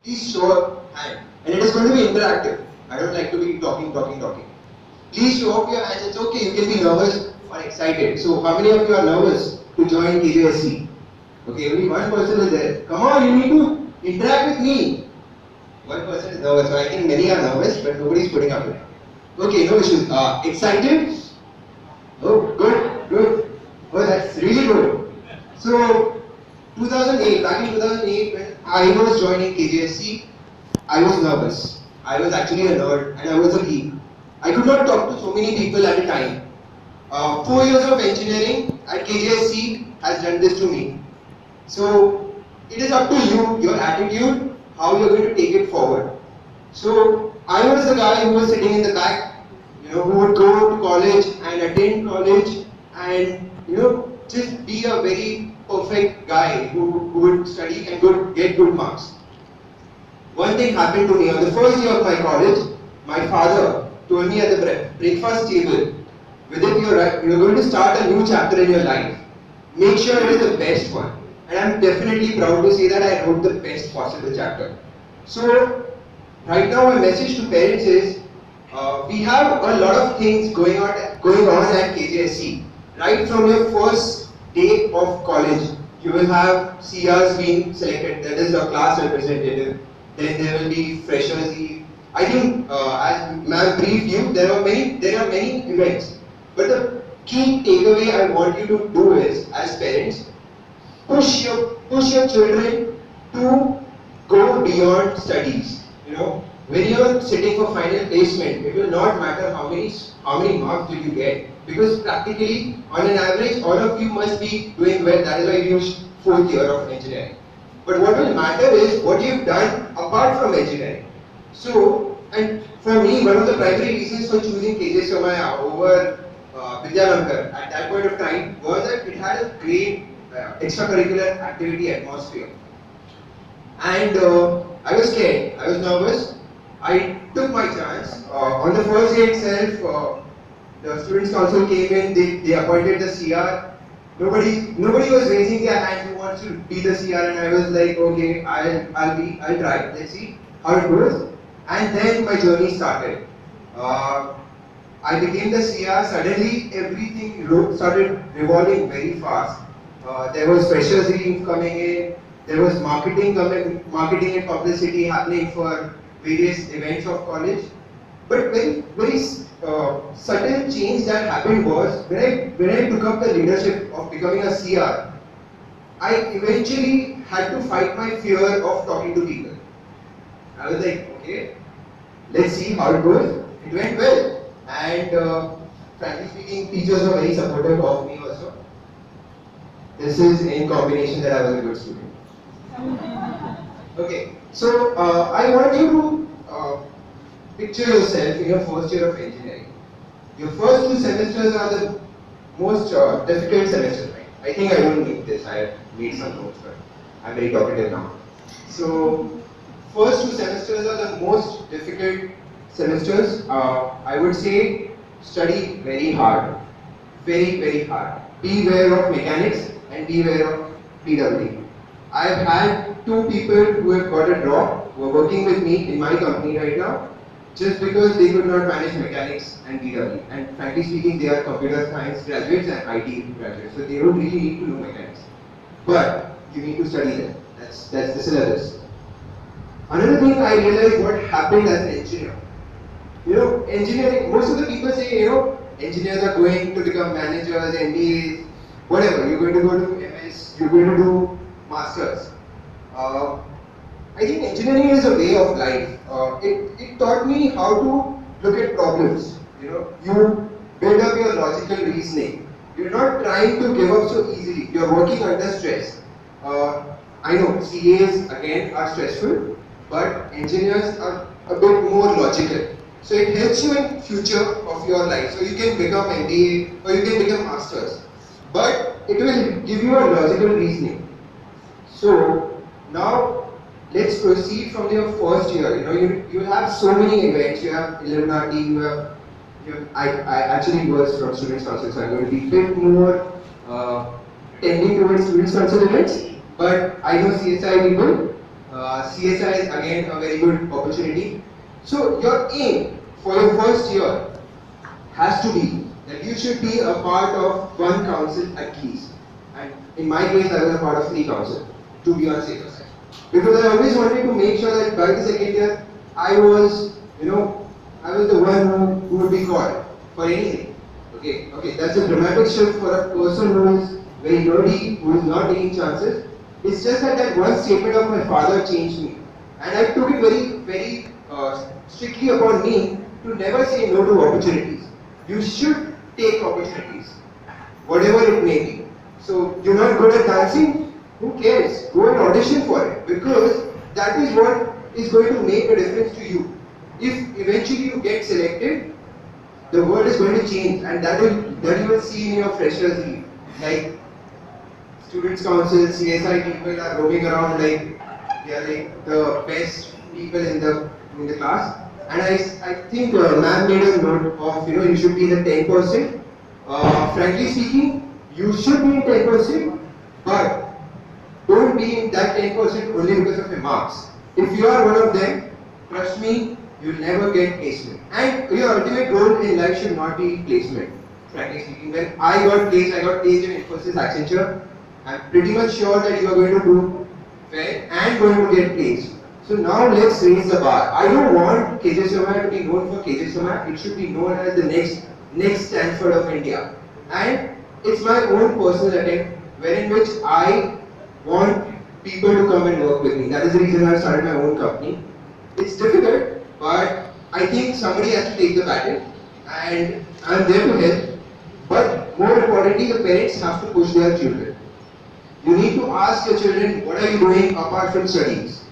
Please show a hand. And it is going to be interactive. I don't like to be talking. Please show up your hands. It's okay. You can be nervous or excited. So how many of you are nervous to join KJSC? Okay, only one person is there. Come on, you need to interact with me. One person is nervous. So I think many are nervous, but nobody is putting up with it. Okay, no issues. Excited? Oh, good. Oh, that's really good. So, 2008, back in 2008, when I was joining KJSC, I was nervous. I was actually a nerd and I was a geek. I could not talk to so many people at a time. 4 years of engineering at KJSC has done this to me. So, it is up to you, your attitude, how you're going to take it forward. So, I was the guy who was sitting in the back, who would go to college and attend college and, just be a very perfect guy who would study and get good marks. One thing happened to me on the first day of my college. My father told me at the breakfast table, Vidit, you're going to start a new chapter in your life. Make sure it is the best one. And I'm definitely proud to say that I wrote the best possible chapter. So, right now my message to parents is, we have a lot of things going on at KJSC. Right from your first day of college, you will have CRs being selected, that is a class representative. Then there will be freshers eve. I think, as ma'am briefed you, there are many events. But the key takeaway I want you to do is, as parents, push your children to go beyond studies. When you're sitting for final placement, it will not matter how many marks do you get, because practically, on an average, all of you must be doing well. That is why you reached 4th year of engineering. But what will matter is what you've done apart from engineering. So, and for me, one of the primary reasons for choosing KJ Somaya over Vidyanagar at that point of time was that it had a great extracurricular activity atmosphere. And I was scared, I was nervous. I took my chance. On the first day itself, the students council came in, they appointed the CR. Nobody was raising their hand who wants to be the CR, and I was like, okay, I'll try. Let's see how it goes. And then my journey started. I became the CR. Suddenly, everything started revolving very fast. There was freshers eve coming in. There was marketing and publicity happening for various events of college. But very subtle change that happened was when I took up the leadership of becoming a CR, I eventually had to fight my fear of talking to people. I was like, okay, let's see how it goes. It went well, and frankly speaking, teachers were very supportive of me also. This is in combination that I was a good student. Okay, so I want you to picture yourself in your first year of engineering. Your first 2 semesters are the most difficult semesters, right? I think I don't need this. I have made some notes, but I'm very talkative now. So, first 2 semesters are the most difficult semesters. I would say study very hard, very hard. Beware of mechanics and beware of PWD. I've had 2 people who have got a drop, who are working with me in my company right now, just because they could not manage mechanics and PW. And frankly speaking, they are computer science graduates and IT graduates, so they don't really need to know mechanics. But you need to study them. That's the syllabus. Another thing I realized what happened as an engineer. Engineering, most of the people say, engineers are going to become managers, MBAs, whatever. You're going to go to MS, you're going to do masters. I think engineering is a way of life. It taught me how to look at problems. You build up your logical reasoning. You're not trying to give up so easily. You're working under stress. I know CAs again are stressful, but engineers are a bit more logical. So it helps you in future of your life. So you can become MBA or you can become masters. But it will give you a logical reasoning. So now let's proceed from your first year. You have so many events. You have Illuminati. I actually was from Students Council, so I'm going to be a bit more tending towards Students Council events. But I know CSI people. CSI is again a very good opportunity. So your aim for your first year has to be that you should be a part of one council at least. And in my case, I was a part of 3 councils, to be on safer side. Because I always wanted to make sure that by the second year, I was, I was the one who would be called for anything. Okay, that's a dramatic shift for a person who is very nerdy, who is not taking chances. It's just that one statement of my father changed me. And I took it very strictly upon me to never say no to opportunities. You should take opportunities, whatever it may be. So you're not good at dancing? Who cares? Go and audition for it, because that is what is going to make a difference to you. If eventually you get selected, the world is going to change, and that you will see in your freshers league. Like students council, CSI people are roaming around like they are like the best people in the class. And I think ma'am made a note of you should be the 10%. Frankly speaking, you should be in 10%, but don't be in that 10% only because of your marks. If you are one of them, trust me, you'll never get placement. And your ultimate goal in life should not be placement. Frankly speaking, when I got placed in Infosys Accenture. I'm pretty much sure that you are going to do well and going to get placed. So now let's raise the bar. I don't want KJ Somaiya to be known for KJ Somaiya. It should be known as the next Stanford of India. And it's my own personal attempt wherein which I want people to come and work with me. That is the reason I started my own company. It's difficult, but I think somebody has to take the baton, and I'm there to help. But more importantly, the parents have to push their children. You need to ask your children, what are you doing apart from studies?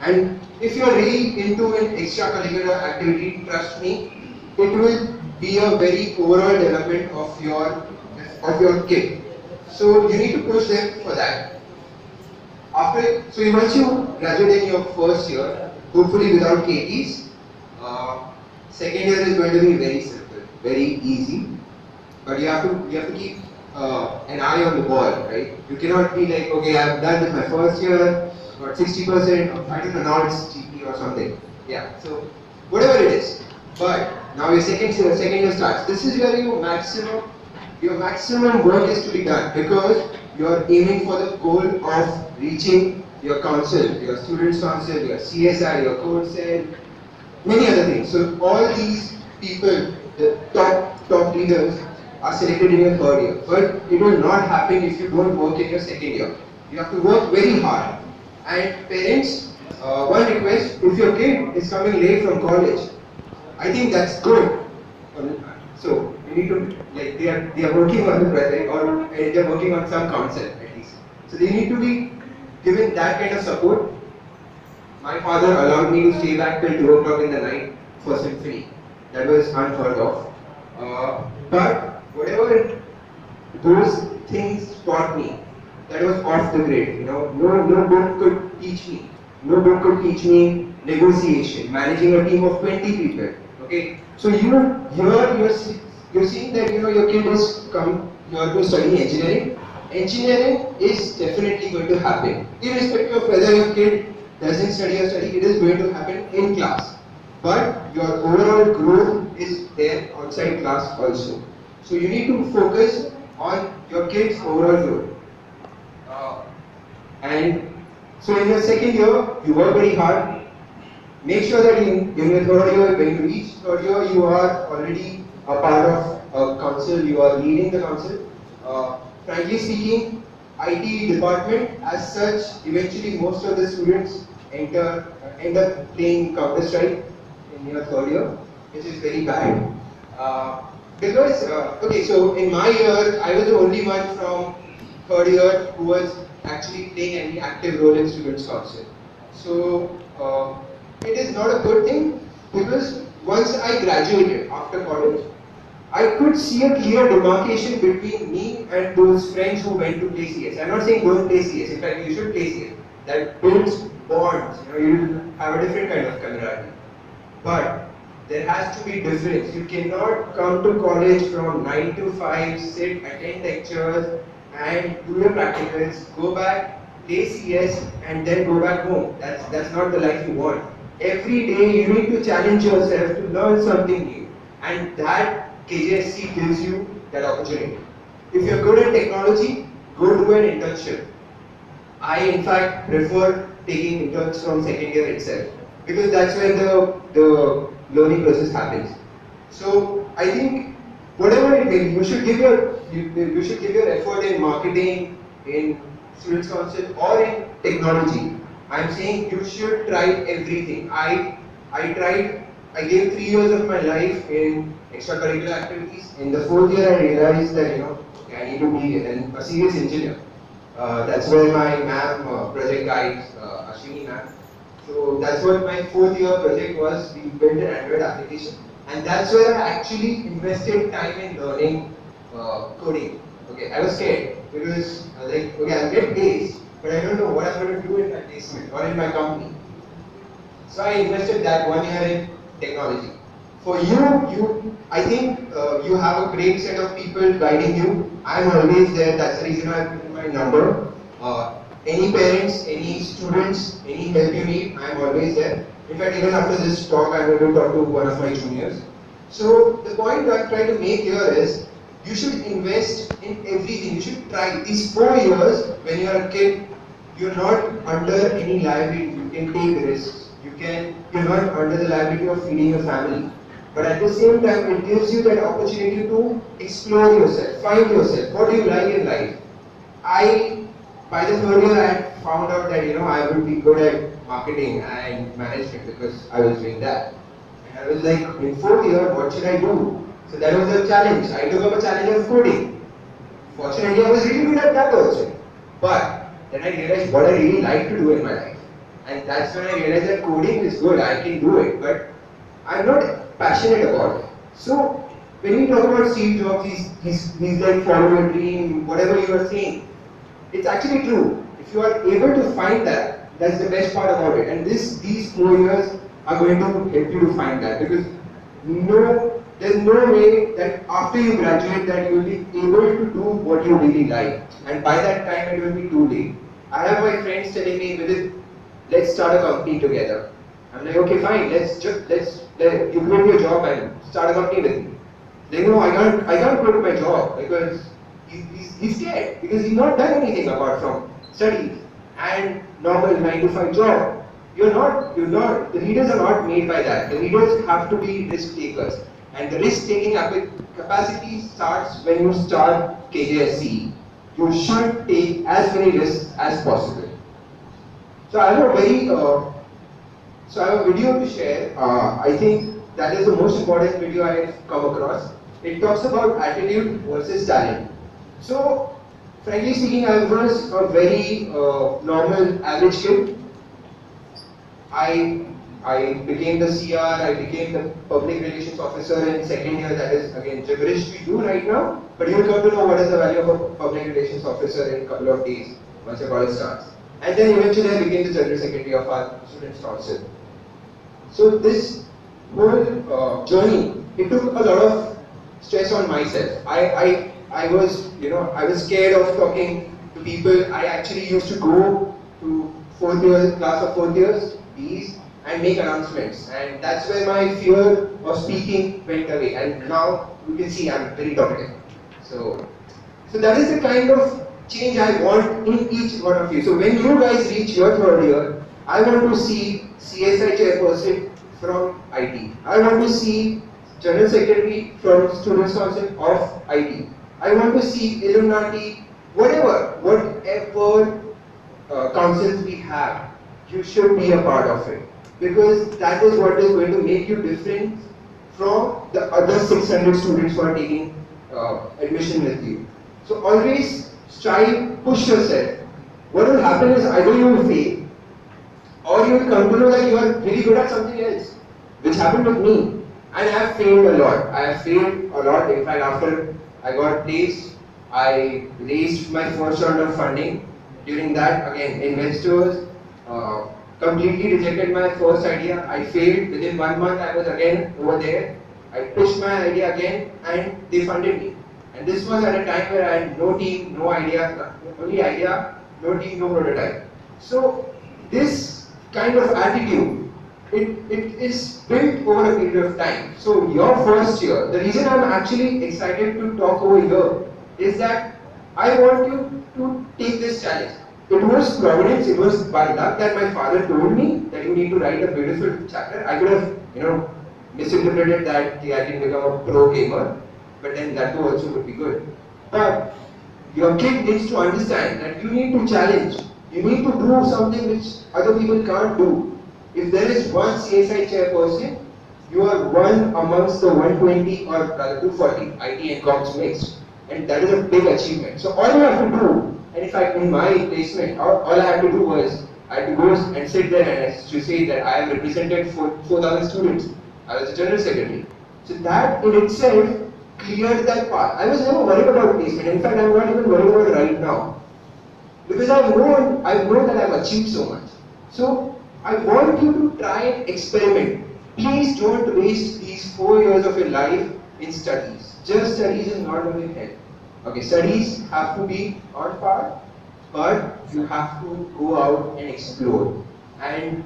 And if you're really into an extracurricular activity, trust me, it will be a very overall development of your kid. So you need to push them for that. So once you graduate in your first year, hopefully without KTs, second year is going to be very simple, very easy. But you have to keep an eye on the ball, right? You cannot be like, okay, I've done this my first year, got 60%, I don't know, now it's GP or something. Yeah, so whatever it is. But now your second year starts. This is where your maximum work is to be done, because you are aiming for the goal of reaching your council, your students council, your CSI, your code cell, many other things. So all these people, the top leaders, are selected in your third year. But it will not happen if you don't work in your second year. You have to work very hard. And parents, one request, if your kid is coming late from college, I think that's good. So you need to, like, they are working on the project, or they are working on some council at least. So they need to be given that kind of support. My father allowed me to stay back till 2 o'clock in the night for symphony. That was unheard of. But whatever those things taught me, that was off the grid. No book could teach me. No book could teach me negotiation, managing a team of 20 people. Okay, so you're seeing that your kid is come here to study engineering. Engineering is definitely going to happen, irrespective of whether your kid doesn't study or study. It is going to happen in class, but your overall growth is there outside class also. So you need to focus on your kid's overall growth. And so in your second year, you work very hard. Make sure that in your third year, when you reach third year, you are already a part of a council, you are leading the council. Frankly speaking, IT department as such, eventually most of the students end up playing Counter-Strike in your third year, which is very bad. Because, okay, so in my year, I was the only one from third year who was actually playing any active role in Students' Council. So, it is not a good thing, because once I graduated after college, I could see a clear demarcation between me and those friends who went to play CS. I'm not saying don't play CS, in fact you should play CS. That builds bonds, you have a different kind of camaraderie. But there has to be difference. You cannot come to college from 9 to 5, sit, attend lectures, and do your practicals, go back, play CS and then go back home. That's not the life you want. Every day you need to challenge yourself to learn something new, and that KJSC gives you that opportunity. If you're good at technology, go do an internship. I in fact prefer taking interns from second year itself because that's where the learning process happens. So I think whatever it is, you should give your effort in marketing, in students council, or in technology. I'm saying you should try everything. I tried. I gave 3 years of my life in extracurricular activities. In the fourth year, I realized that okay, I need to be a serious engineer. That's where my ma'am project guides, Ashwini ma'am. So that's what my fourth year project was. We built an Android application, and that's where I actually invested time in learning coding. Okay, I was scared because I was like, okay, I'll get A's, but I don't know what I'm going to do in my placement or in my company. So I invested that 1 year in technology. For I think you have a great set of people guiding you. I'm always there. That's the reason I put in my number. Any parents, any students, any help you need, I'm always there. In fact, even after this talk, I'm going to talk to one of my juniors. So the point I'm trying to make here is, you should invest in everything. You should try. These 4 years, when you are a kid, you're not under any liability. You can take risks. You're not under the liability of feeding your family. But at the same time, it gives you that opportunity to explore yourself, find yourself. What do you like in life? By the third year, I had found out that I would be good at marketing and management because I was doing that. And I was like, in fourth year, what should I do? So that was the challenge. I took up a challenge of coding. Fortunately, I was really good at that also. But then I realized what I really like to do in my life. And that's when I realized that coding is good, I can do it, but I'm not passionate about it. So when we talk about Steve Jobs, he's like follow your dream, whatever you are saying, it's actually true. If you are able to find that, that's the best part about it. And these 4 years are going to help you to find that, because there's no way that after you graduate that you will be able to do what you really like. And by that time it will be too late. I have my friends telling me, let's start a company together. I'm like, okay, fine, you quit your job and start a company with me. They know I can't quit my job because he's scared, because he's not done anything apart from studies and normal 9 to 5 job. The leaders are not made by that. The leaders have to be risk takers. And the risk taking capacity starts when you start KJSC. You should take as many risks as possible. So I have a video to share. I think that is the most important video I have come across. It talks about attitude versus talent. So, frankly speaking, I was a very normal, average kid. I became the CR, I became the public relations officer in second year. That is again gibberish we do right now, but you will come to know what is the value of a public relations officer in a couple of days once your college starts. And then eventually I became the general secretary of our students' council. So this whole journey, it took a lot of stress on myself. I was scared of talking to people. I actually used to go to class of fourth years, B's, and make announcements. And that's where my fear of speaking went away. And now you can see I'm very talkative. So that is the kind of change I want in each one of you. So when you guys reach your third year, I want to see CSI chairperson from IT. I want to see general secretary from students council of IT. I want to see Illuminati, whatever councils we have, you should be a part of it. Because that is what is going to make you different from the other 600 students who are taking admission with you. So always strive, push yourself. What will happen is either you will fail, or you will come to know that you are really good at something else, which happened with me. And I have failed a lot. In fact, after I got placed, I raised my first round of funding. During that, again, investors completely rejected my first idea. I failed. Within 1 month, I was again over there. I pushed my idea again, and they funded me. And this was at a time where I had no team, no idea. The only idea no team, no prototype. So this kind of attitude, it is built over a period of time. So your first year, the reason I'm actually excited to talk over here is that I want you to take this challenge. It was providence, it was by luck that my father told me that you need to write a beautiful chapter. I could have, misinterpreted that I can become a pro gamer, but then that too also would be good. But your kid needs to understand that you need to challenge. You need to do something which other people can't do. If there is one CSI chairperson, you are one amongst the 120 or rather 240 IT and comms mixed. And that is a big achievement. So all you have to do, and in fact in my placement, all I had to do was, I had to go and sit there and to say that I have represented 4,000 students. I was the general secretary. So that in itself cleared that path. I was never worried about placement. In fact, I'm not even worried about it right now. Because I've known that I've achieved so much. So I want you to try and experiment. Please don't waste these 4 years of your life in studies. Just studies is not going to help. Okay, studies have to be on par, but you have to go out and explore. And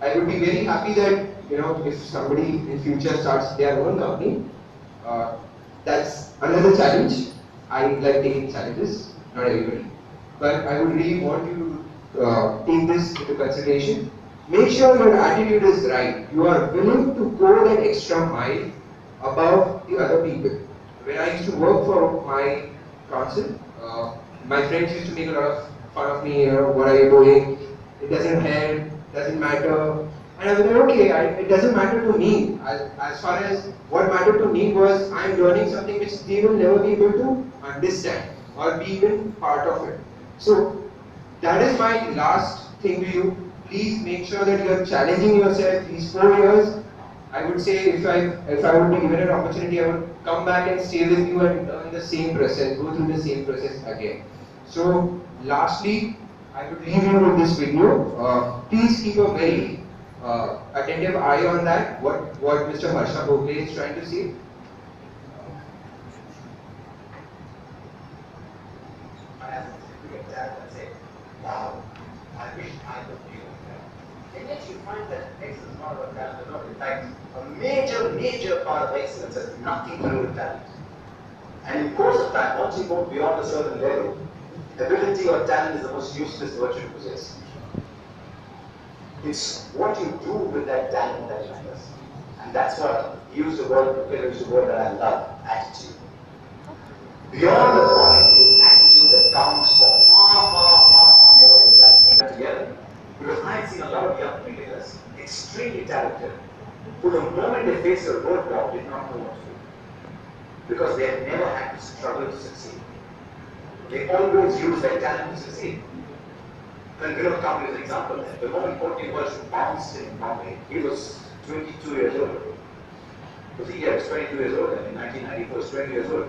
I would be very happy that if somebody in future starts their own company, that's another challenge. I like taking challenges, not everybody. But I would really want you to take this into consideration. Make sure your attitude is right. You are willing to go that extra mile above the other people. When I used to work for my council, my friends used to make a lot of fun of me, what are you doing? It doesn't help, doesn't matter. And I was like, okay, it doesn't matter to me. As far as what mattered to me was, I'm learning something which they will never be able to understand or be even part of it. So that is my last thing to you. Please make sure that you are challenging yourself these 4 years. I would say if I would be given an opportunity, I would come back and stay with you and learn the same process, go through the same process again. So lastly, I would leave you with this video. Please keep a very attentive eye on that, what Mr. Harsha Bhogale is trying to say. Wow, I wish I could be like that. And yet you find that excellence is not about talent at all. In fact, a major part of excellence has nothing to do with talent. And in course of time, once you go beyond a certain level, ability or talent is the most useless virtue to possess. It's what you do with that talent that matters. And that's what he used the word that I love, attitude. Beyond the point is attitude that counts for far more than that together. Because I've seen a lot of young cricketers, extremely talented, who the moment they faced a roadblock did not know what to do. Because they had never had to struggle to succeed. They always use their talent to succeed. And Vinod Kambli is an example. The moment 14 was bounced in Bombay, he was 22 years old. Because he was 22 years old, and in 1994 he was 20 years old.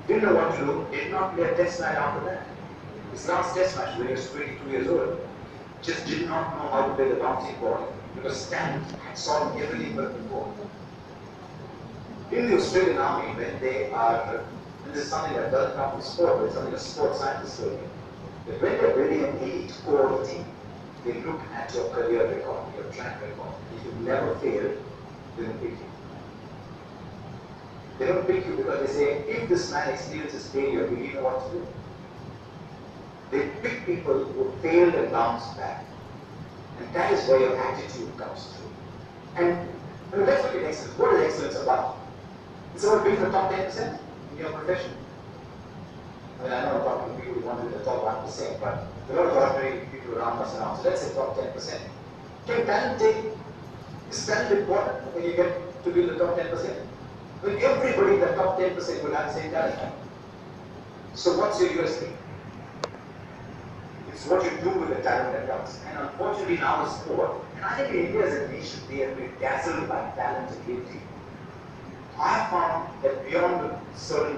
Didn't know what to do, did not play a test match after that. His last test match when he was 22 years old. Just did not know how to play the bouncing ball because talent had solved everything but before. In the Australian Army, when they are, and this is something that doesn't come from sport, but it's something a sports scientist told me, that when they're building an elite core team, they look at your career record, your track record. If you've never failed, they don't pick you. They don't pick you because they say, if this man experiences failure, we need know what to do. They pick people who failed and bounced back. And that is where your attitude comes through. And let's look at excellence. What is excellence about? It's about being the top 10% in your profession. I mean, I know I'm talking to people who want to be the top 1%, but there are a lot of ordinary people around us now. So let's say top 10%. Can talent take? Is talent important when you get to be the top 10%? When everybody in the top 10% will have the same talent. So what's your USP? It's what you do with the talent that comes. And unfortunately now in sport, and I think India as a nation, we have been dazzled by talent and ability. I have found that beyond a certain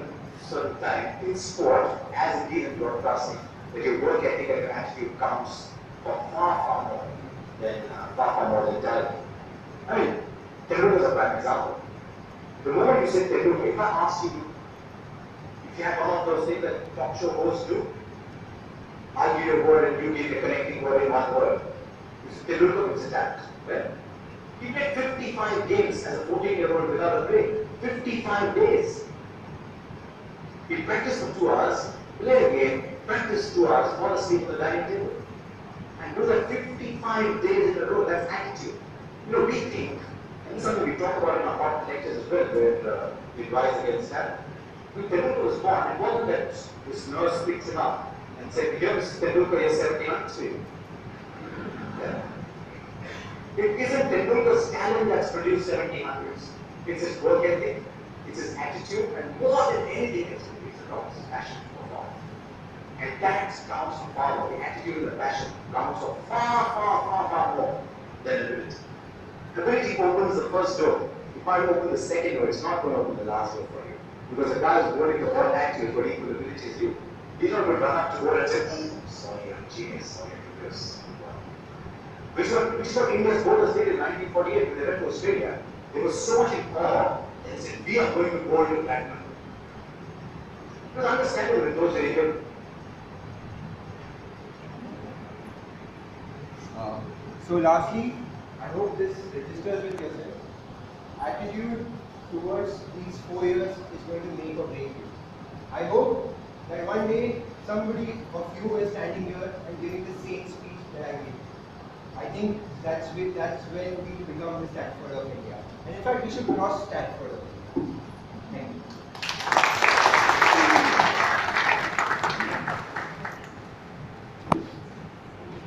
time in sport, as indeed in broadcasting, that your work ethic and your attitude counts for far more than talent. I mean, Telugu is a prime example. The moment you say Telugu, if I asked you if you had one of those things that talk show hosts do, I'll give you a word and you give a connecting word in one word. Mr. Tendulkar was attacked. Well, he played 55 games as a 14-year-old without a break. 55 days. He practiced for 2 hours, played a game, practiced 2 hours, fall asleep on the dining table. And do that 55 days in a row, that's attitude. You know, we think, and something we talk about in our hot lectures as well, where we advise against that. When Tendulkar was born, it wasn't that his nurse picked him up and said, here, Mr. Tendulkar, you're 17 months to you. Yeah. It isn't Tendulkar's talent that's produced 1700s. It's his work ethic, it's his attitude, and more than anything else, it's about his passion for golf. And that counts for far more. The attitude and the passion counts for far more than ability. Ability opens the first door. If I open the second door, it's not going to open the last door for you. Because the guy who's holding the ball at you has got equal ability as you. He's not going to run up to the ball and say, oh, sorry, I'm genius, sorry, I do this. Which is what India's bowlers did in 1948 when they went to Australia. They were so much in awe and said, we are going to bowl you platinum. It was understandable in those days. So lastly, I hope this registers with yourself. Attitude towards these 4 years is going to make or break you. I hope that one day somebody of you is standing here and giving the same speech that I gave. I think that's when we become the Stanford of India. And in fact, we should cross Stanford of India. Thank you.